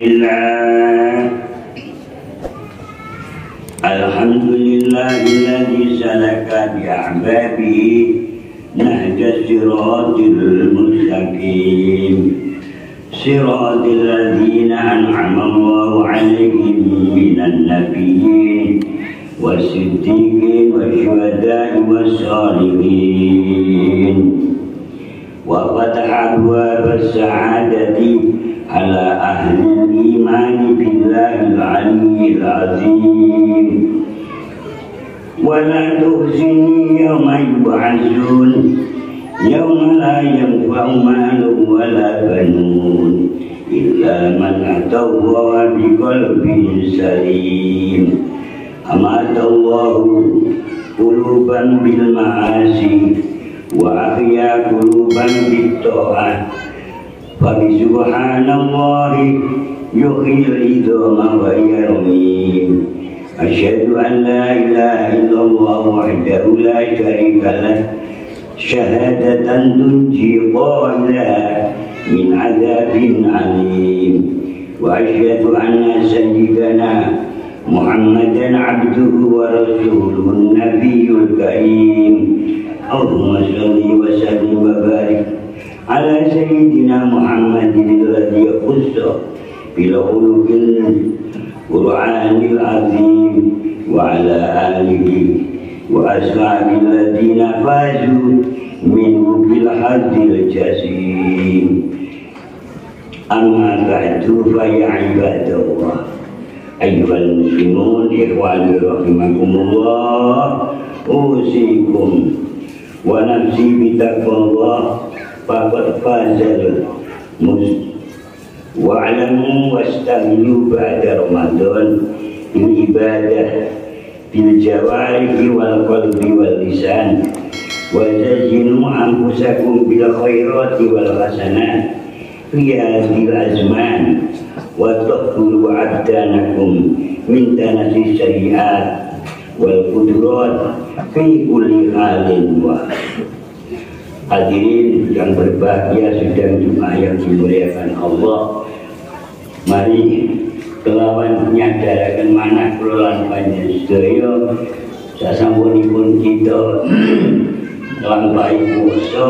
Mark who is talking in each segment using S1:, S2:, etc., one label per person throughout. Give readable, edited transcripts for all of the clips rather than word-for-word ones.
S1: Alhamdulillahilladzi salaka bi'ahbabihi nahja siratil mustaqim siratil ladzina an'ama Allahu 'alaihim minan nabiyyin wasiddiqin wasyuhada'i wassalihin wa fataha abwaabas sa'adati ala ahli iman billahil aliyyil azim wa la tukhzini yawma yub'atsun yawma la yanfa'u malun wa la banun illa man atallaha biqalbin salim amatallahu quluban bil ma'asi wa ahya quluban bit ta'at Fabi subhanallahi yuhyil idhama wa yarmim Asyhadu an la ilaha illallah wahdahu la syarika lah Syahadatan tunji qailaha min azabin alim Wa asyhadu anna sayyidana Muhammadan abduhu wa rasuluhu nabiyyul karim Allahumma salli wa sallim wa barik ala sayyidina Muhammadin alladhi khussa bil khuluqil Qur'anil azim wa ala alihi wa ashabil ladzina fazu minhu bil hadzil jasim amma ba'du fa ya ibadallah ayyuhal muslimun ikhwani rahimakumullah usikum wa nafsi bitaqwallah faqad fazal wa'lamu wastamilu ba'da Ramadan bil ibadah bil jawarihi wal qalbi wal lisan wa zayyinu anfusakum bil khairati wal hasanat fi hadhil azman wa taqulu abdanakum min tanasi sayyi'at wal qudrat fi kulli halin wa hadirin yang berbahagia sedang Jumat yang dimuliakan Allah. Mari kelawan nyadaraken manah kula lan panjenengan sasampunipun kita nglampahi puasa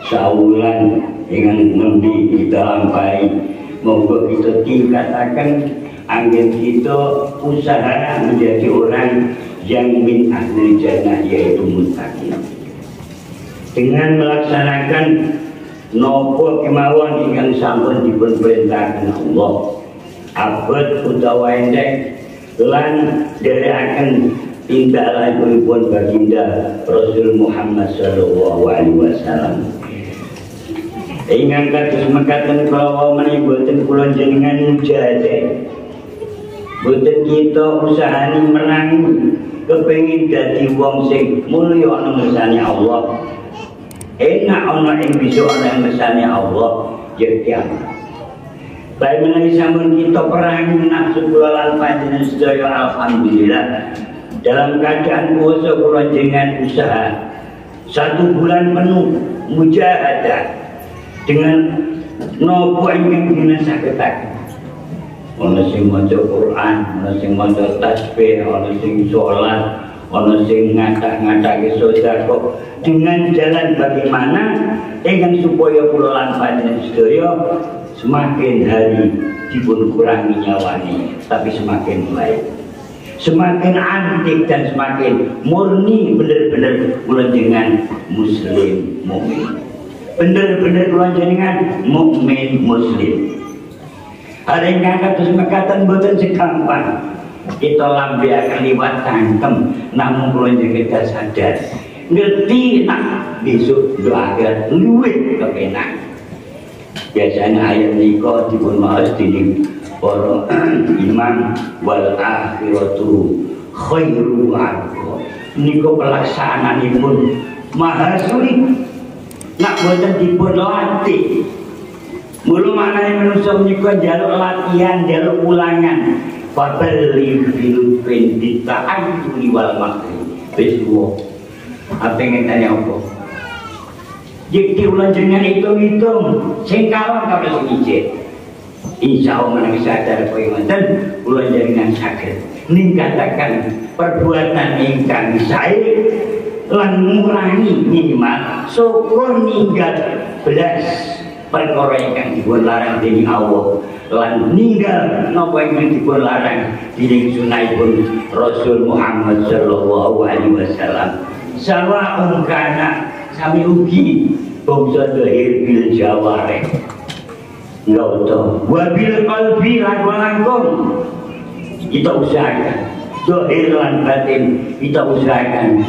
S1: saulan ingkang nembe kita lampahi, moga kita tingkataken anggen kita usaha menjadi orang yang min ahli jannah yaitu muttaqin. Dengan melaksanakan nopo kemauan ingkang sampun dipun perintahkan Allah abad utawa endek lan dherekaken tindak lanjutipun baginda Rasul Muhammad sallallahu alaihi wasallam ingkang kados mekaten kala menawi boten kula jenengan mujahadah boten kita usahani merangi kepengin dadi wong sing mulya ana ngersane Allah enak ana ing bisa ana ngersane Allah ya kiamat. Baik menawi sampun kita perangi nafsu kula lan panjenengan sedaya alhamdulillah dalam keadaan puasa kula jenengan usaha 1 bulan penuh mujahadah dengan nopo ingkang dinasaketaken. Ana sing maca Quran, ana sing maca tasbih, ana sing salat, ana sing ngatak-ngatake sedekah dengan jalan bagaimana ingkang supaya kula lan panjenengan sedaya semakin hari dipun kurangi nyawani tapi semakin baik, semakin antik dan semakin murni benar-benar kula jenengan muslim mukmin, benar-benar kula jenengan mukmin muslim. Ada yang kados mekaten boten segampang kita lambe akan liwat tangkem, namun kula jenengan sadar ngerti nak besok doa akhirat luwih kepenak. Biasanya ayat nikah dipun maos dening para imam wal akhiratu khairu abqa. Niku pelaksananipun maha sulit. Nak boten dipun latih. Mula manane manusa menika njaluk latihan, njaluk ulangan. Fabali bil bendita ayu wal makri. Wis tuwa. Apa ngenteni apa? Jika ulang jenengan hitung-hitung, sing kawan kalau sing ijek. insya Allah menawi sadar kowe ngoten kula njenengan saged ningkataken perbuatan ingkang sae lan ngurangi minimal syukur ninggal belas perkara ingkang dipun larang dening Allah lan ninggal napa ingkang dipun larang dening sunahipun Rasul Muhammad sallallahu alaihi wasallam. Sawa'un kana sami ugi bangsa dohir bil jawareh Lauto wabil qalbi lan langkung kita usahakan dohir lan batin kita usahakan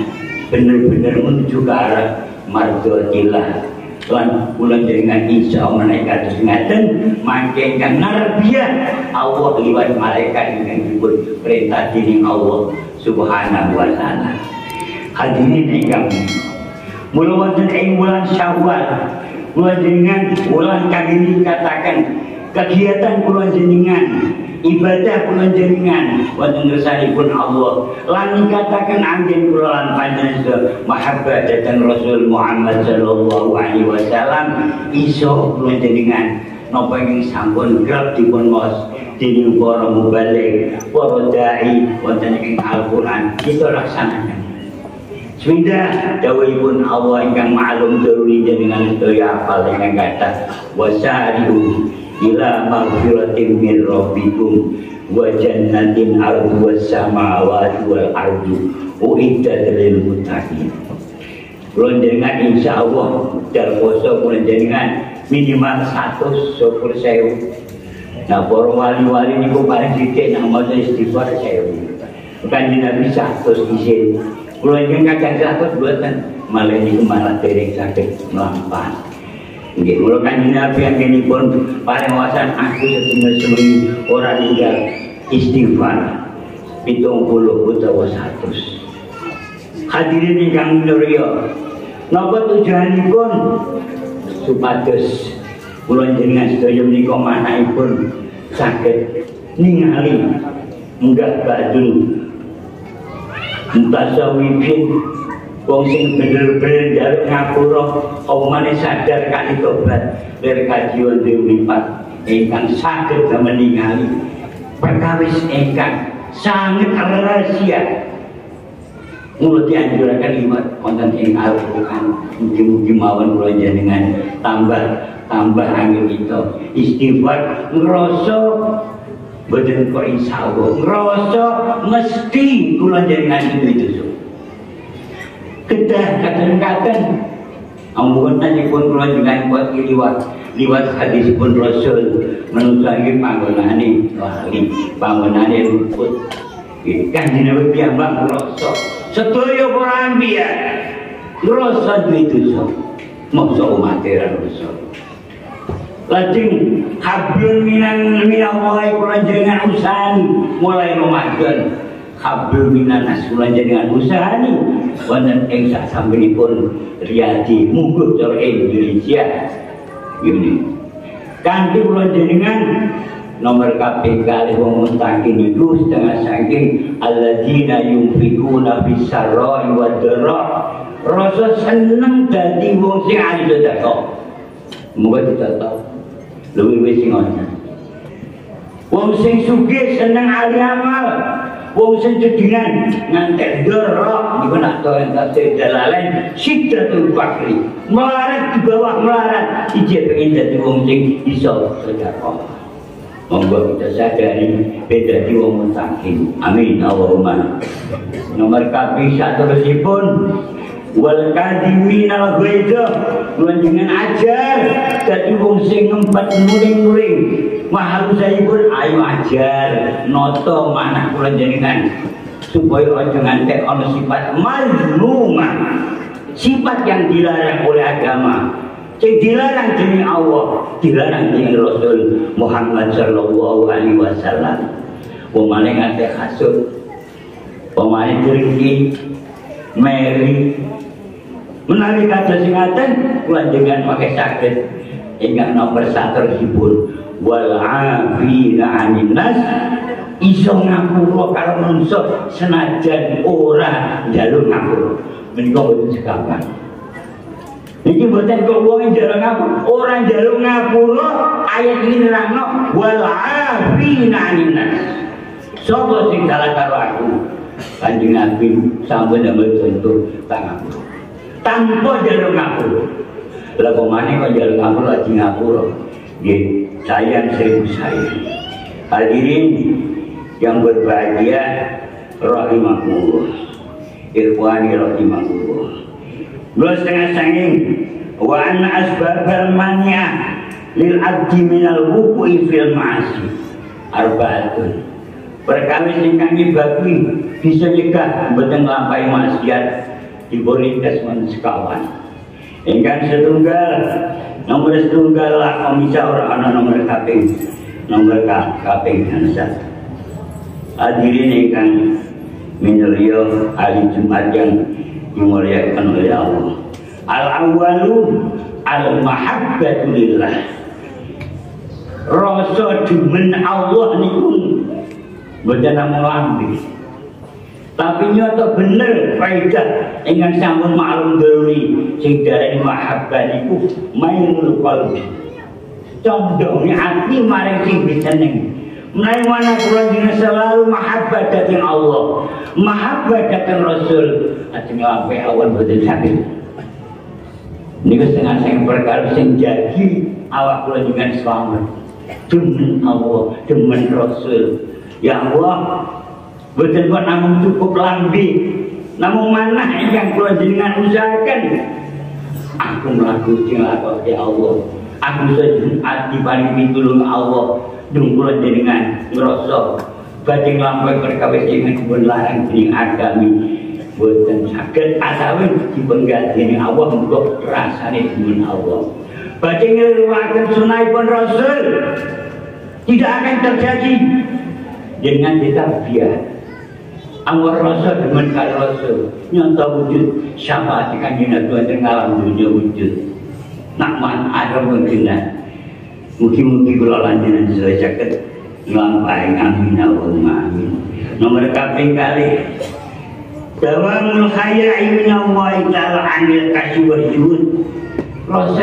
S1: benar-benar menuju ke arah mardotillah lan kula jenengan insya Allah menawi kados ngaten mangke ingkang narbiah Allah liwat malaikat ingkang dipun perintah dening Allah subhanahu wa ta'ala. Hadirin ingkang mula wonten ing wulan Syawal kula jenengan wulan kagem katakan kegiatan kula jenengan ibadah kula jenengan wonten ngersanipun Allah lan katakan anggen kula lan panjenengan mahabbah dhateng Rasul Muhammad sallallahu alaihi wasallam iso kula jenengan napa ing sampun kerep dipun mos dening para mubaligh para dai wonten ing Al-Qur'an kita laksanakan. Sudah dawuhipun Allah ingkang ma'lum daruri jenengan sedaya hafal ingkang kathah wasari'u ila maghfiratin min rabbikum wa jannatin arduha samawati wal ardu uiddat lil muttaqin. Kula jenengan insyaallah dal poso kula jenengan minimal 100 Nah para wali-wali niku paling sithik nang maca istighfar 1000. Kanjeng Nabi 100 isin. Kula ingkang kadang 100 mboten malah niku malah dereng saged mlampah. Nggih kula Kanjeng Nabi anggenipun paring wasan aku sedina sewengi ora ninggal istighfar 70 utawa 100. Hadirin ingkang minulya, napa tujuanipun supados kula jenengan sedaya menika manahipun saged ningali munggah badul mutasawwifin wong sing bener-bener njaluk ngapura omane sadar kali tobat lir kaji wonten mripat ingkang saged ningali perkawis ingkang sanget rahasia mulut dianjuraken liwat wonten ing Al-Qur'an. Mugi-mugi mawon kula jenengan tambah angin kita istighfar ngrasa boten kok insyaallah ngrasa mesti kula jenengan itu kedah kadang-kadang ampun nanipun kula jenengan buat liwat hadisipun Rasul manusa iki panggonane wali panggonane luput kan dene piyambak ngrasa sedaya para anbiya ngrasa duwe dosa mongso umat ra dosa. Lajeng hablun minallahi kula jenengan usahani mulai Ramadan hablun minanas kula jenengan usahani wonten ing sasampunipun riyadi mungguh cara Indonesia ini kanthi kula jenengan nomor KPK wong mutakin itu setengah saking alladzina yunfikuna bisarra'i wadh-dharra rasa seneng dadi wong sing ahli sedekah. Moga ditato luwih sing ngono. Wong sing sugih seneng ahli amal, wong sing jedingan ngantek ndoro niku nak to entas dalalen sidratul fakri. Melarat di bawah melarat ije pengen dadi wong sing iso sedekah. Monggo kita sadari beda di wong mutakin. Amin Allahumma. Nomor KP saterusipun wal kadiminal ghaidha dengan ajar dadi wong sing ngempet muring-muring mahal saipun ayo ajar noto manah kula jenengan supaya aja ngantek ana sifat mazmumah sifat yang dilarang oleh agama yang dilarang dening Allah dilarang dening Rasul Muhammad sallallahu alaihi wasallam pemane ngantek hasud pemane dengki meri menawi kados ngaten kula jenengan pakai saged ingkang nomor 1 wal afina 'anil nas iso ngapura karo manungsa senajan ora njaluk ngapura menika boten segampang Iki boten kok wong njaluk ngapura, ora njaluk ngapura, ayat ini nerangno wal afina 'anil nas. Sapa sing salah karo aku? Kanjeng Nabi sampun damel contoh ngapura. Tanpa njaluk ngapura. Lah kok maneh kok njaluk ngapura lagi ngapura. Nggih, sayang seribu sayang. Hadirin yang berbahagia rahimakumullah. Ikhwani rahimakumullah. Dua setengah sanging wa anna asbabal mania lil abdi minal wuqu'i fil ma'asi arba'atun. Perkawis ingkang nyebabke bisa nyegah mboten nglampahi maksiat dipunikas men sekawan. Ingkang setunggal nomor setunggal lah bisa ora ana nomor kaping hansat. Hadirin ingkang minulya hari Jumat yang dimuliakan oleh Allah. Al-awwalu al-mahabbatu lillah. Rasa demen Allah niku mboten namung lambe. Tapi nyata bener faedah ingkang sampun maklum dawuh sing darani mahabbah niku mailul qalbi. Condonge ati maring sing seneng. Mulai mana kula dina selalu mahabbah datang Allah, mahabbah datang Rasul, ajeng lampe awan boten sakit. Niku setengah sing perkara sing jadi awak kula dengan selamat. Demen Allah, demen Rasul. Ya Allah, boten kok namung cukup lambe, namung manah ingkang kula jenengan usahaken. Aku mlaku sing lakoke Allah. Aku sejuat diparing pitulung Allah. Dungkul jenengan ngrasa badhe nglampahi perkawis ingkang dipun larang dening agami boten saged asawin dipun gandheni Allah muga rasane demen Allah. Badhe ngriwaken sunahipun Rasul tidak akan terjadi dengan ditarbiyah. Amor Rasul demen karo Rasul nyata wujud syafaat Kanjeng Nabi wonten alam dunya wujud. Nak man ada mungkinan mugi-mugi kula lanjenengan sedaya saged nglampahi amin Allahumma amin. Nomor kaping kalih dawamul khayai minallahi ta'ala anil kasih wa juhud. Rasa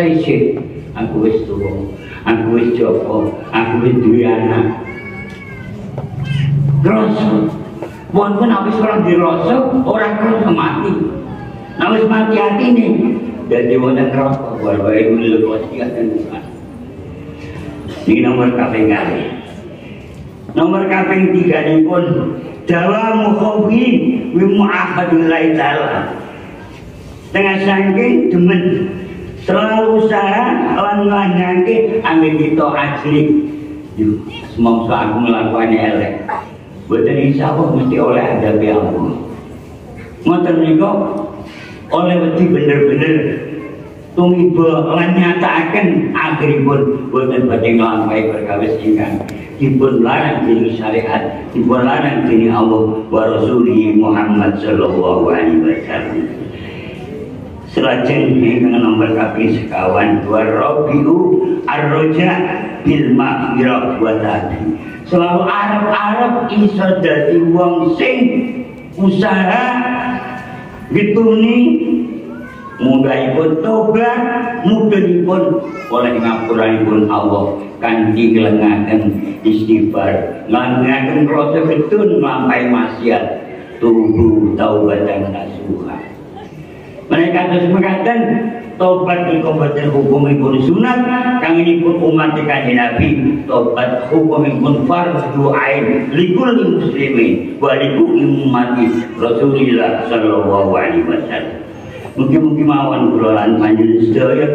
S1: isin aku wis tuwa, aku wis joko, aku wis duwe anak. Rasa wonten awis ora dirasa ora krasa mati. Nawis mati atine jadi wonten neraka wae dulu wasiat dan bukan. Ini nomor kaping kalih. Nomor kaping 3 nipun dawamu khofi wi mu'ahadillah taala. Tengah saking demen selalu usaha lan nglanjangke anggen kita ajlik. Semongso aku nglakoni elek. Boten insyaallah mesti oleh adabe Allah. Ngoten niku oleh wedi bener-bener tumiba lan nyatakaken akhiripun boten badhe nglampahi perkawis ingkang dipun larang dening syariat, dipun larang dening Allah wa Rasulih Muhammad sallallahu alaihi wasallam. Selajeng ingkang nomor kaping sekawan wa rabiu ar-raja bil maghfirah wa ta'ati. Selalu arep-arep iso dadi wong sing usaha dituni mudahipun tobat, mudahipun oleh ngapuranipun Allah kanthi nglengaken istighfar, nglengaken rasa ketun nglampahi maksiat, tubu taubatan nasuha. Mereka terus mengatakan tobat niku boten hukumipun sunat, kangenipun umat Kanjeng Nabi, tobat hukumipun fardhu ain likulli muslimin wa likulli ummati Rasulillah sallallahu alaihi wasallam. Mungkin mawon kula lan panjenengan sedaya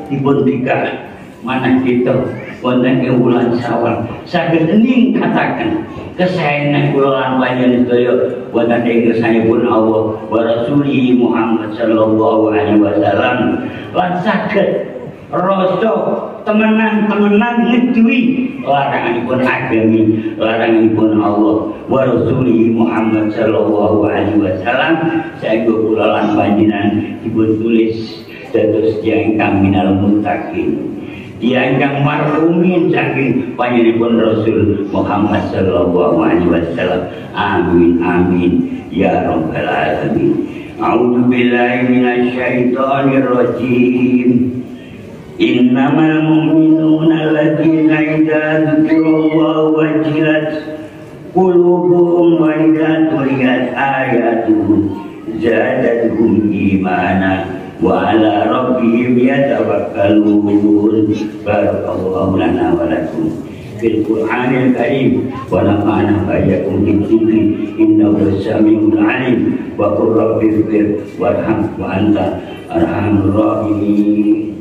S1: dipun bikak manah kita wonten ing wulan Syawal saged ningkataken kesaenan kula lan panjenengan sedaya wonten ing kersanipun Allah wa Rasulih Muhammad sallallahu alaihi wasallam lan saged rasa temenan-temenan ngeduwi laranganipun agami, laranganipun Allah wa Rasulih Muhammad sallallahu alaihi wasallam. Saengga kula lan panjenengan dipun tulis dados tiyang ingkang minal muttaqin. dianjang marhumin saking panjenenganipun Rasul Muhammad sallallahu alaihi wasallam. Amin amin ya rabbal alamin. A'udzu billahi minasyaitonir rajim. Innamal mu'minuna alladzina idza dzukirallahu wajilat qulubuhum wa idza tuliyat ayatuhu zadatuhum imana wa ala rabbihim yatawakkalun. Barakallahu lana wa lakum fil Qur'anil Karim wa nafa'ana ba'dakum bidzikri innahu samiul alim wa qur rabbighfir warham wa anta arhamur rahimin.